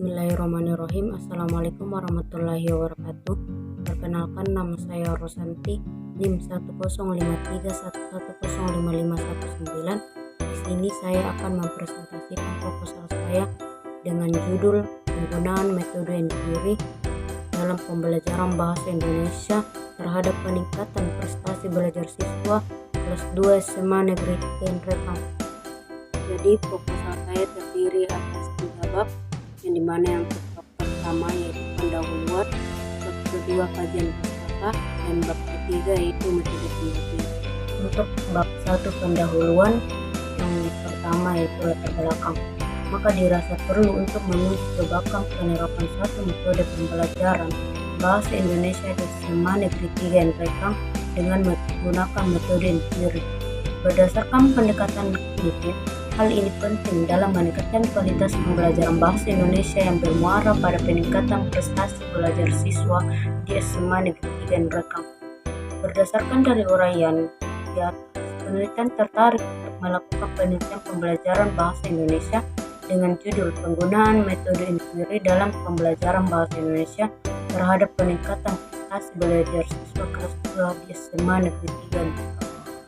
Bismillahirrahmanirrahim. Assalamualaikum warahmatullahi wabarakatuh. Perkenalkan, nama saya Rosanti, NIM 10531105519. Di sini saya akan mempresentasikan proposal saya dengan judul penggunaan metode empiri dalam pembelajaran bahasa Indonesia terhadap peningkatan prestasi belajar siswa kelas 2 SMA Negeri 3 Rekang. Jadi proposal saya terdiri atas 3 bab, yang dimana yang pertama yaitu pendahuluan, bab kedua kajian pustaka, dan bab ketiga yaitu metode penelitian. Untuk bab 1 pendahuluan, yang pertama yaitu latar belakang, maka dirasa perlu untuk menguji kebakang penerapan satu metode pembelajaran bahasa Indonesia di SMA Negeri 3 Rekang dengan menggunakan metode empiri. Berdasarkan pendekatan klinis, hal ini penting dalam meningkatkan kualitas pembelajaran bahasa Indonesia yang bermuara pada peningkatan prestasi belajar siswa di SMA Negeri 3 Rekang. Berdasarkan dari uraian di atas, penelitian tertarik untuk melakukan penelitian pembelajaran bahasa Indonesia dengan judul penggunaan metode empiri dalam pembelajaran bahasa Indonesia terhadap peningkatan prestasi belajar siswa kelas 2 di SMA Negeri 3 Rekang.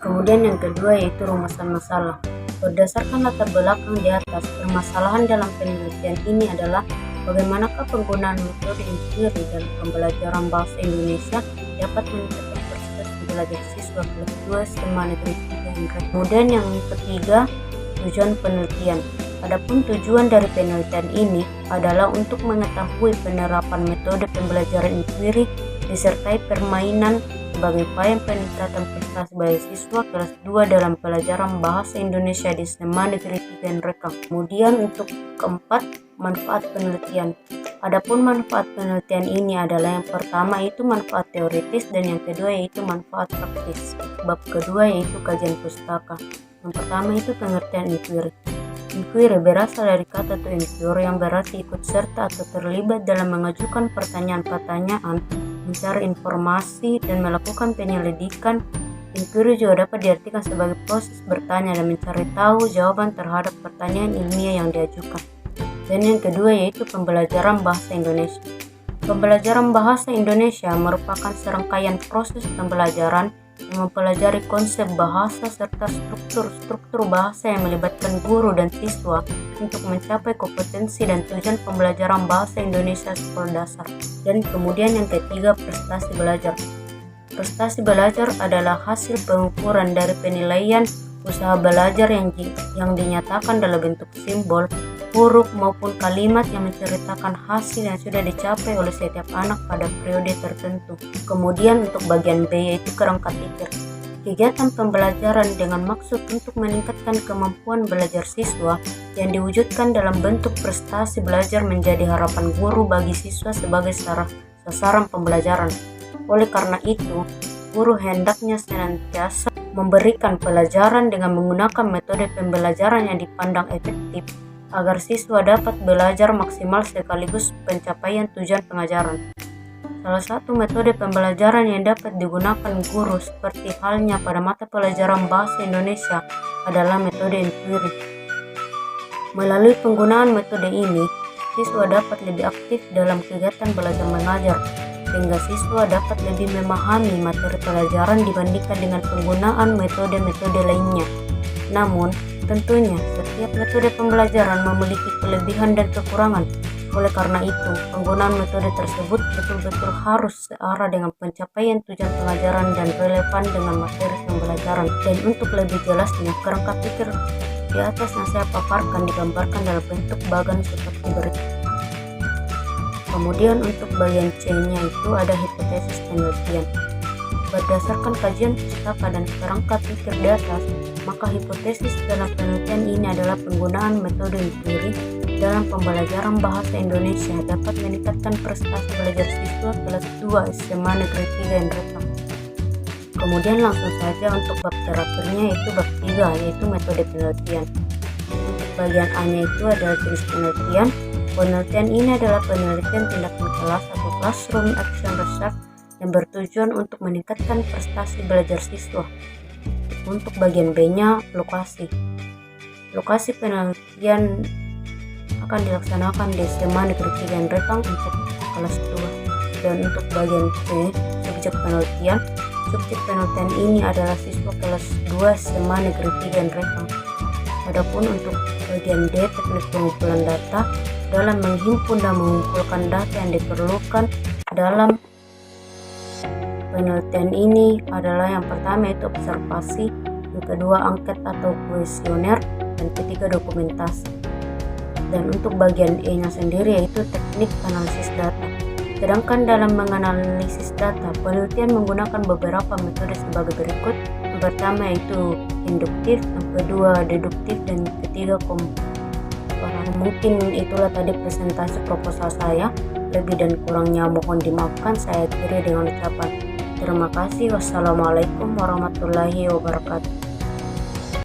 Kemudian yang kedua yaitu rumusan masalah. Berdasarkan latar belakang di atas, permasalahan dalam penelitian ini adalah bagaimanakah penggunaan metode empiri dalam pembelajaran bahasa Indonesia dapat meningkatkan prestasi belajar siswa kelas 2 SMA Negeri 3 Rekang. Kemudian yang ketiga, tujuan penelitian. Adapun tujuan dari penelitian ini adalah untuk mengetahui penerapan metode pembelajaran empiri disertai permainan sebagai upaya peningkatan prestasi belajar siswa kelas 2 dalam pelajaran bahasa Indonesia di SMA Negeri 3 Rekang. Kemudian untuk keempat, manfaat penelitian. Adapun manfaat penelitian ini adalah yang pertama yaitu manfaat teoritis dan yang kedua yaitu manfaat praktis. Bab kedua yaitu kajian pustaka. Yang pertama itu pengertian empiri. Inquiry berasal dari kata to inquire yang berarti ikut serta atau terlibat dalam mengajukan pertanyaan-pertanyaan, mencari informasi, dan melakukan penyelidikan. Inquiry juga dapat diartikan sebagai proses bertanya dan mencari tahu jawaban terhadap pertanyaan ilmiah yang diajukan. Dan yang kedua yaitu pembelajaran bahasa Indonesia. Pembelajaran bahasa Indonesia merupakan serangkaian proses pembelajaran yang mempelajari konsep bahasa serta struktur bahasa yang melibatkan guru dan siswa untuk mencapai kompetensi dan tujuan pembelajaran bahasa Indonesia sekolah dasar. Dan kemudian yang ketiga, prestasi belajar. Prestasi belajar adalah hasil pengukuran dari penilaian usaha belajar yang dinyatakan dalam bentuk simbol, huruf maupun kalimat yang menceritakan hasil yang sudah dicapai oleh setiap anak pada periode tertentu. Kemudian untuk bagian B yaitu kerangka pikir. Kegiatan pembelajaran dengan maksud untuk meningkatkan kemampuan belajar siswa yang diwujudkan dalam bentuk prestasi belajar menjadi harapan guru bagi siswa sebagai sasaran pembelajaran. Oleh karena itu, guru hendaknya senantiasa memberikan pelajaran dengan menggunakan metode pembelajaran yang dipandang efektif agar siswa dapat belajar maksimal sekaligus pencapaian tujuan pengajaran. Salah satu metode pembelajaran yang dapat digunakan guru seperti halnya pada mata pelajaran bahasa Indonesia adalah metode empiri. Melalui penggunaan metode ini, siswa dapat lebih aktif dalam kegiatan belajar mengajar, sehingga siswa dapat lebih memahami materi pelajaran dibandingkan dengan penggunaan metode-metode lainnya. Namun, tentunya setiap metode pembelajaran memiliki kelebihan dan kekurangan. Oleh karena itu, penggunaan metode tersebut betul-betul harus searah dengan pencapaian tujuan pengajaran dan relevan dengan materi pembelajaran. Dan untuk lebih jelasnya, kerangka pikir di atas yang saya paparkan digambarkan dalam bentuk bagan seperti berikut. Kemudian untuk bagian C-nya itu ada hipotesis penelitian. Berdasarkan kajian pustaka dan kerangka pikir di atas, maka hipotesis dalam penelitian ini adalah penggunaan metode empiri dalam pembelajaran bahasa Indonesia dapat meningkatkan prestasi belajar siswa kelas 2 SMA Negeri 3 Rekang. Kemudian langsung saja untuk bab terakhirnya yaitu bab 3 yaitu metode penelitian. Untuk bagian A-nya itu adalah jenis penelitian. Penelitian ini adalah penelitian tindakan kelas atau classroom action research yang bertujuan untuk meningkatkan prestasi belajar siswa. Untuk bagian B-nya lokasi. Lokasi penelitian akan dilaksanakan di SMA Negeri 3 Rekang untuk kelas 2. Dan untuk bagian C, subjek penelitian ini adalah siswa kelas 2 SMA Negeri 3 Rekang. Adapun untuk bagian D, teknik pengumpulan data, dalam menghimpun dan mengumpulkan data yang diperlukan dalam penelitian ini adalah yang pertama yaitu observasi, yang kedua angket atau kuesioner, dan ketiga dokumentasi. Dan untuk bagian E-nya sendiri yaitu teknik analisis data. Sedangkan dalam menganalisis data, penelitian menggunakan beberapa metode sebagai berikut. Yang pertama yaitu induktif, yang kedua deduktif, dan yang ketiga komparatif. Mungkin itulah tadi presentasi proposal saya. Lebih dan kurangnya mohon dimaafkan. Saya akhiri dengan ucapan terima kasih. Wassalamualaikum warahmatullahi wabarakatuh.